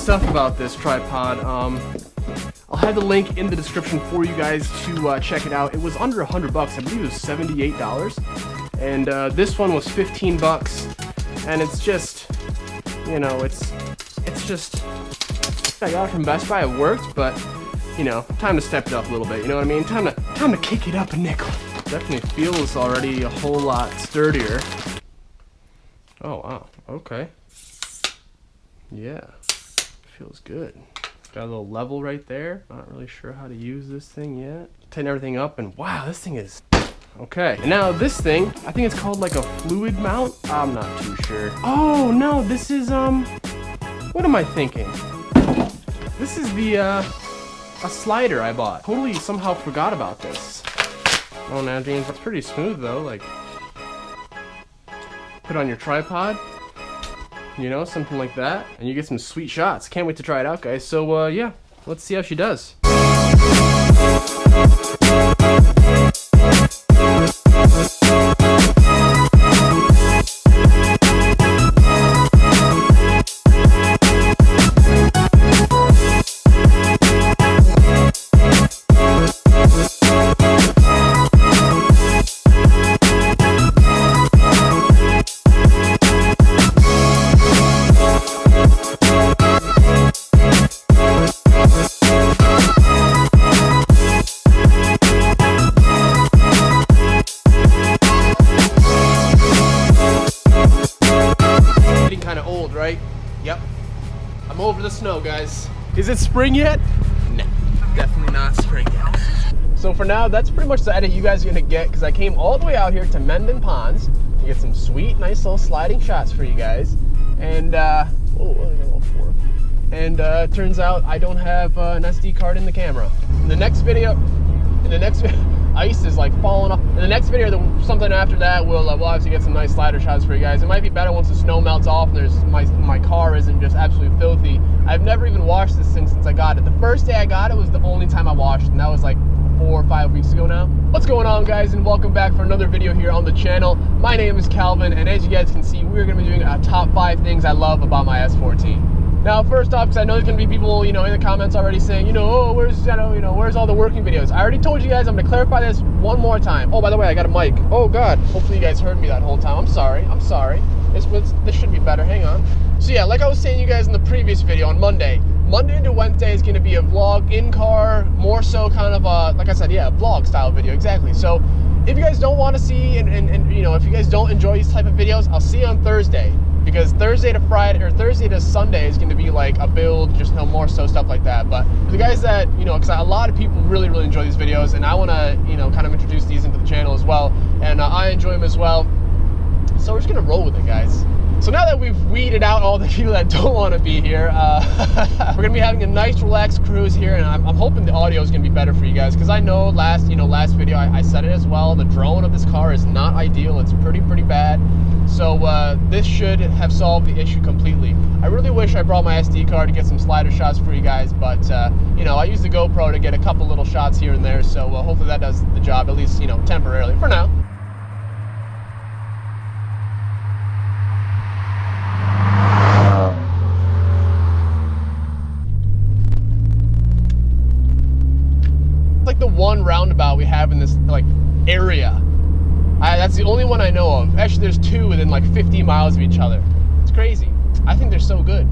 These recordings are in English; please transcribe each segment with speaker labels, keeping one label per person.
Speaker 1: stuff about this tripod. I'll have the link in the description for you guys to check it out. It was under $100. I believe it was $78. And this one was 15 bucks. And it's just, you know, it's just, I got it from Best Buy. It worked, but you know, time to step it up a little bit. You know what I mean? Time to kick it up a nickel. Definitely feels already a whole lot sturdier. Oh wow. Okay. Yeah. Feels good. Got a little level right there. Not really sure how to use this thing yet. Tighten everything up, and wow, this thing is okay. And now this thing, I think it's called like a fluid mount. I'm not too sure. Oh no, this is what am I thinking? This is the a slider I bought. Totally somehow forgot about this. Oh, now James, it's pretty smooth though. Like, put on your tripod, you know, something like that, and you get some sweet shots. Can't wait to try it out, guys. So yeah, let's see how she does. Right? Yep. I'm over the snow, guys. Is it spring yet? No, definitely not spring yet. So for now, that's pretty much the edit you guys are gonna get, because I came all the way out here to Mendon Ponds to get some sweet, nice little sliding shots for you guys. And it turns out I don't have an SD card in the camera. In the next video, ice is like falling off. In the next video, something after that, we'll obviously get some nice slider shots for you guys. It might be better once the snow melts off and my car isn't just absolutely filthy. I've never even washed this thing since I got it. The first day I got it was the only time I washed it, and that was like 4 or 5 weeks ago now. What's going on, guys, and welcome back for another video here on the channel. My name is Calvin, and as you guys can see, we're gonna be doing a top 5 things I love about my S14. Now, first off, because I know there's gonna be people, you know, in the comments already saying, you know, oh, where's all the working videos? I already told you guys. I'm gonna clarify this one more time. Oh, by the way, I got a mic. Oh God, hopefully you guys heard me that whole time. I'm sorry. This should be better. Hang on. So yeah, like I was saying, you guys in the previous video on Monday into Wednesday is gonna be a vlog in car, more so kind of a, like I said, yeah, a vlog style video, exactly. So if you guys don't want to see and you know, if you guys don't enjoy these type of videos, I'll see you on Thursday. Because Thursday to Friday, or Thursday to Sunday is going to be like a build, just no more so stuff like that. But for the guys that, you know, because a lot of people really enjoy these videos, and I want to, you know, kind of introduce these into the channel as well, and I enjoy them as well. So we're just going to roll with it, guys. So now that we've weeded out all the people that don't want to be here, we're going to be having a nice relaxed cruise here, and I'm hoping the audio is going to be better for you guys, because I know last video I said it as well, the drone of this car is not ideal. It's pretty bad. So this should have solved the issue completely. I really wish I brought my SD card to get some slider shots for you guys, but you know, I use the GoPro to get a couple little shots here and there, so hopefully that does the job, at least, you know, temporarily, for now. Like the one roundabout we have in this like area. That's the only one I know of. Actually, there's 2 within like 50 miles of each other. It's crazy. I think they're so good.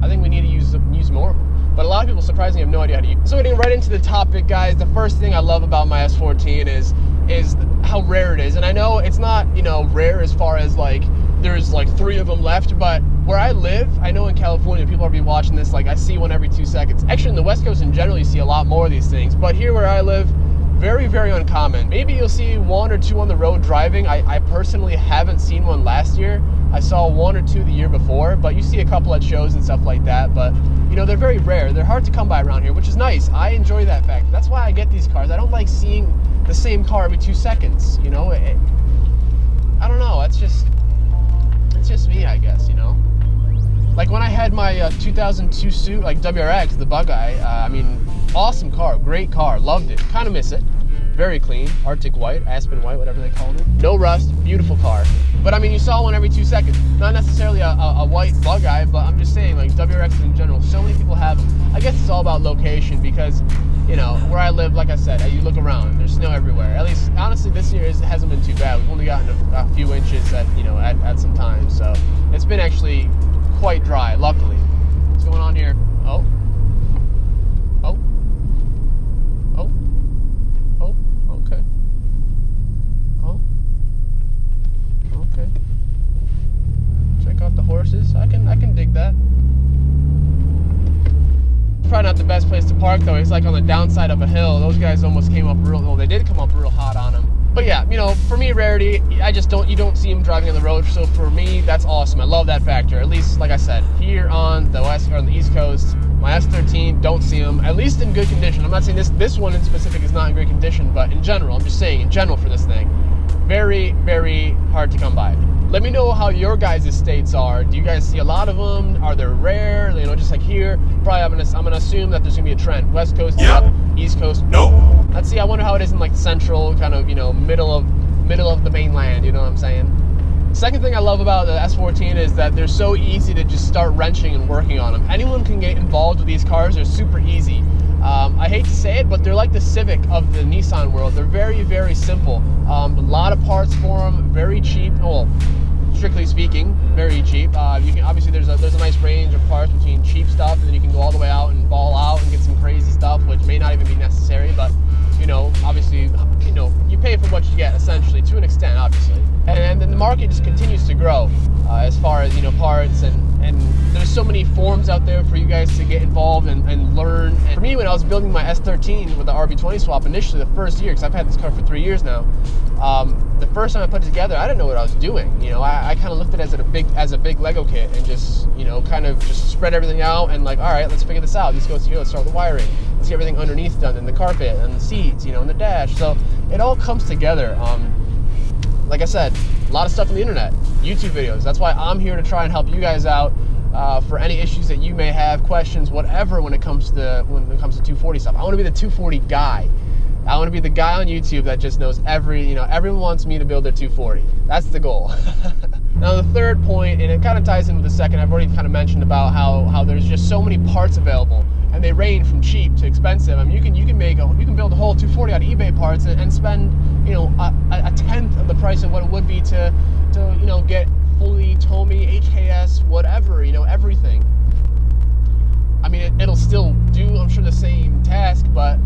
Speaker 1: I think we need to use more of them. But a lot of people surprisingly have no idea how to use them. So getting right into the topic, guys, the first thing I love about my S14 is how rare it is. And I know it's not, you know, rare as far as like there's like 3 of them left, but where I live, I know in California, people are be watching this, like I see one every 2 seconds. Actually, in the West Coast in general, you see a lot more of these things. But here where I live, very uncommon. Maybe you'll see 1 or 2 on the road driving. I personally haven't seen one last year. I saw 1 or 2 the year before, but you see a couple at shows and stuff like that. But you know, they're very rare. They're hard to come by around here, which is nice. I enjoy that fact. That's why I get these cars. I don't like seeing the same car every 2 seconds. You know, I don't know. It's just me, I guess. You know, like when I had my 2002 suit, like WRX, the Bug Eye. I mean, Awesome car, great car, loved it. Kind of miss it. Very clean, Arctic white, Aspen white, whatever they called it. No rust, beautiful car. But I mean, you saw one every 2 seconds. Not necessarily a white bug eye, but I'm just saying, like, WRXs in general, so many people have them. I guess it's all about location because, you know, where I live, like I said, you look around, there's snow everywhere. At least, honestly, this year it hasn't been too bad. We've only gotten a few inches at some times. So it's been actually quite dry, luckily. What's going on here? Oh. Okay. Okay. Check out the horses. I can dig that. Probably not the best place to park though. It's like on the downside of a hill. Those guys almost came up well, they did come up real hot on them. But yeah, you know, for me, rarity, you don't see them driving on the road. So for me, that's awesome. I love that factor. At least, like I said, here on the East Coast, my S14, don't see them, at least in good condition. I'm not saying this one in specific is not in great condition, but in general, I'm just saying in general for this thing, very, very hard to come by. Let me know how your guys' states are. Do you guys see a lot of them? Are they rare? You know, just like here, probably I'm gonna assume that there's gonna be a trend. West Coast, yep. Up, East Coast, no. Let's see. I wonder how it is in like the central, kind of, you know, middle of the mainland. You know what I'm saying? Second thing I love about the S14 is that they're so easy to just start wrenching and working on them. Anyone can get involved with these cars. They're super easy. I hate to say it, but they're like the Civic of the Nissan world. They're very, very simple. A lot of parts for them, very cheap. Well, strictly speaking, very cheap. You can obviously there's a nice range of parts between cheap stuff, and then you can go all the way out and ball out and get some crazy stuff, which may not even be necessary. But you know, obviously, you know, you pay for what you get essentially to an extent, obviously. And then the market just continues to grow as far as, you know, parts and there's so many forums out there for you guys to get involved and learn. And for me, when I was building my S13 with the RB20 swap initially, the first year, because I've had this car for 3 years now, the first time I put it together, I didn't know what I was doing. You know, I kind of looked at it as a big Lego kit and just, you know, kind of just spread everything out and like, all right, let's figure this out. Let's go here, let's start with the wiring. Let's get everything underneath done, and the carpet and the seats, you know, and the dash. So it all comes together. Like I said, a lot of stuff on the internet, YouTube videos. That's why I'm here to try and help you guys out for any issues that you may have, questions, whatever, when it comes to 240 stuff. I want to be the 240 guy. I want to be the guy on YouTube that just knows everyone wants me to build their 240. That's the goal. Now the third point, and it kind of ties in with the second, I've already kind of mentioned about how there's just so many parts available, and they range from cheap to expensive. I mean, you can build a whole 240 out of eBay parts and spend, you know, a tenth of the price of what it would be to you know, get fully Tomy, HKS, whatever, you know, everything. I mean, it'll still do, I'm sure, the same task, but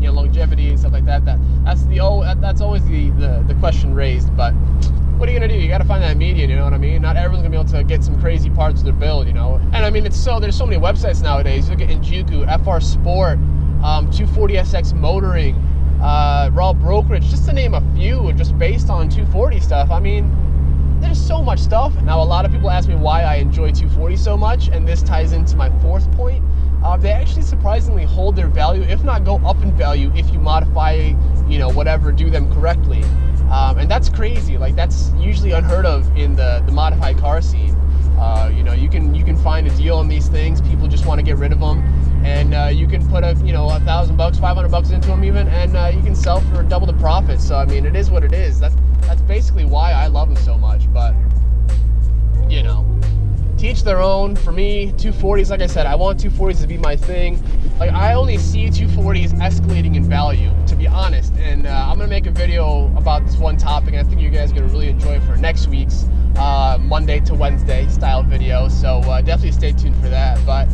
Speaker 1: you know, longevity and stuff like that. That's always the question raised. But what are you gonna do? You got to find that median. You know what I mean? Not everyone's gonna be able to get some crazy parts of their build. You know, and I mean, there's so many websites nowadays. You look at Injuku, FR Sport, 240SX Motoring, Raw Brokerage, just to name a few, just based on 240 stuff. I mean, there's so much stuff. Now, a lot of people ask me why I enjoy 240 so much, and this ties into my fourth point. They actually surprisingly hold their value, if not go up in value, if you modify, you know, whatever, do them correctly. And that's crazy. Like, that's usually unheard of in the modified car scene. You know, you can find a deal on these things. People just want to get rid of them, and you can put $1,000, $500 into them even, and you can sell for double the profit. So I mean, it is what it is. That's basically why I love them so much. But you know, teach their own. For me, 240s, like I said, I want 240s to be my thing. Like, I only see 240s escalating in value, to be honest. And I'm gonna make a video about this one topic, and I think you guys are gonna really enjoy it for next week's Monday to Wednesday style video. So definitely stay tuned for that. But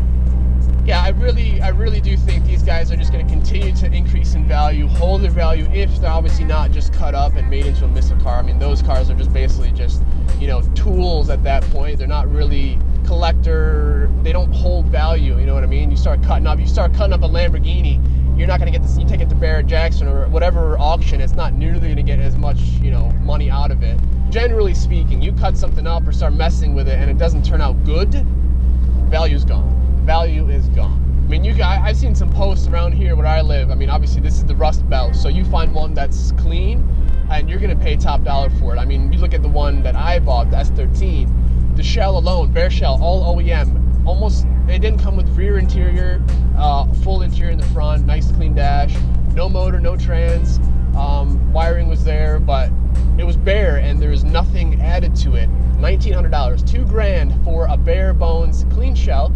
Speaker 1: yeah, I really do think these guys are just going to continue to increase in value, hold their value, if they're obviously not just cut up and made into a missile car. I mean, those cars are just basically just, you know, tools at that point. They're not really collector. They don't hold value. You know what I mean? You start cutting up a Lamborghini, you're not going to get this. You take it to Barrett Jackson or whatever auction, it's not nearly going to get as much, you know, money out of it. Generally speaking, you cut something up or start messing with it and it doesn't turn out good, value's gone. Value is gone. I mean, I've seen some posts around here where I live. I mean, obviously this is the Rust Belt, so you find one that's clean and you're gonna pay top dollar for it. I mean, you look at the one that I bought, the S13, the shell alone, bare shell, all OEM, it didn't come with rear interior, full interior in the front, nice clean dash, no motor, no trans, wiring was there, but it was bare and there was nothing added to it. $1,900, $2,000 for a bare bones clean shell.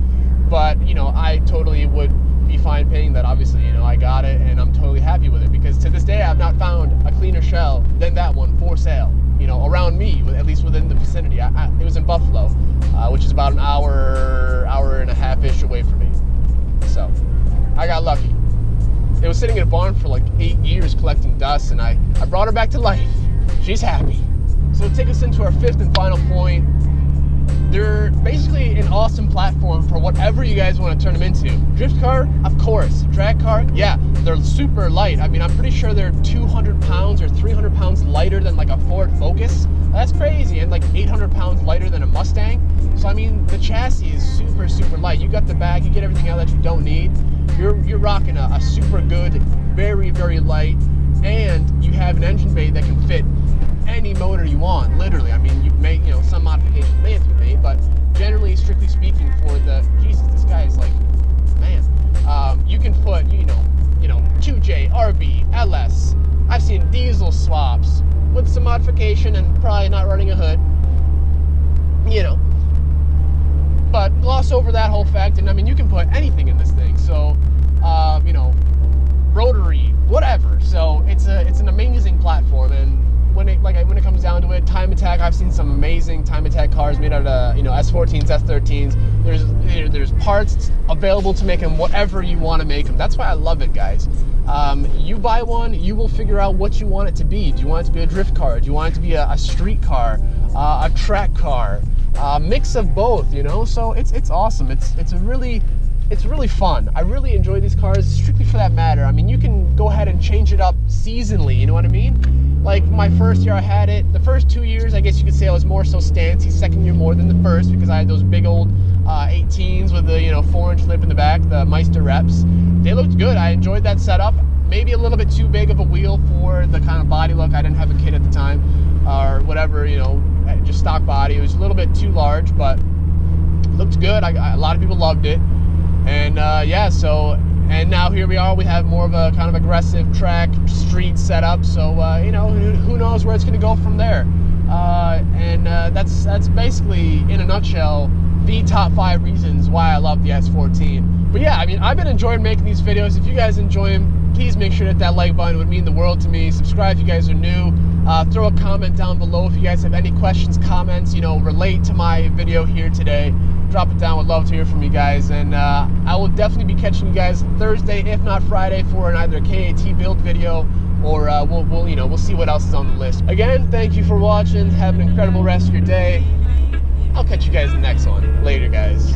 Speaker 1: But, you know, I totally would be fine paying that. Obviously, you know, I got it and I'm totally happy with it, because to this day I've not found a cleaner shell than that one for sale, you know, around me, at least within the vicinity. It was in Buffalo, which is about an hour and a half-ish away from me. So I got lucky. It was sitting in a barn for like 8 years collecting dust, and I brought her back to life. She's happy. So to take us into our fifth and final point, they're basically an awesome platform for whatever you guys want to turn them into. Drift car, of course. Drag car, yeah, they're super light. I mean, I'm pretty sure they're 200 pounds or 300 pounds lighter than like a Ford Focus. That's crazy, and like 800 pounds lighter than a Mustang. So I mean, the chassis is super, super light. You got the bag, you get everything out that you don't need. You're rocking a super good, very, very light, and you have an engine bay that can fit any motor you want, literally. I mean, you make, you know, some modifications may have to be made, but generally, strictly speaking, for the, Jesus, this guy is like, man, you can put, you know, 2J, RB, LS. I've seen diesel swaps with some modification and probably not running a hood, you know. But gloss over that whole fact, and I mean, you can put anything in this thing. So, you know, rotary, whatever. So it's an amazing platform, and when it comes down to it, time attack, I've seen some amazing time attack cars made out of, you know, S14s, S13s. There's parts available to make them whatever you want to make them. That's why I love it, guys. You buy one, you will figure out what you want it to be. Do you want it to be a drift car? Do you want it to be a street car, a track car, mix of both? You know, so it's awesome. It's really fun. I really enjoy these cars strictly for that matter. I mean, you can go ahead and change it up seasonally, you know what I mean? Like my first year I had it, the first 2 years, I guess you could say I was more so stancy, second year more than the first, because I had those big old 18s with the, you know, 4-inch lip in the back, the Meister reps. They looked good. I enjoyed that setup. Maybe a little bit too big of a wheel for the kind of body look. I didn't have a kid at the time, or whatever, you know, just stock body. It was a little bit too large, but it looked good. A lot of people loved it. And yeah, so, and now here we are, we have more of a kind of aggressive track street setup. So, you know, who knows where it's going to go from there. And that's basically, in a nutshell, the top 5 reasons why I love the S14. But yeah, I mean, I've been enjoying making these videos. If you guys enjoy them, please make sure to hit that like button. It would mean the world to me. Subscribe if you guys are new. Throw a comment down below if you guys have any questions, comments, you know, relate to my video here today. Drop it down. Would love to hear from you guys. And I will definitely be catching you guys Thursday, if not Friday, for either a KAT build video, or we'll see what else is on the list. Again, thank you for watching. Have an incredible rest of your day. I'll catch you guys in the next one. Later, guys.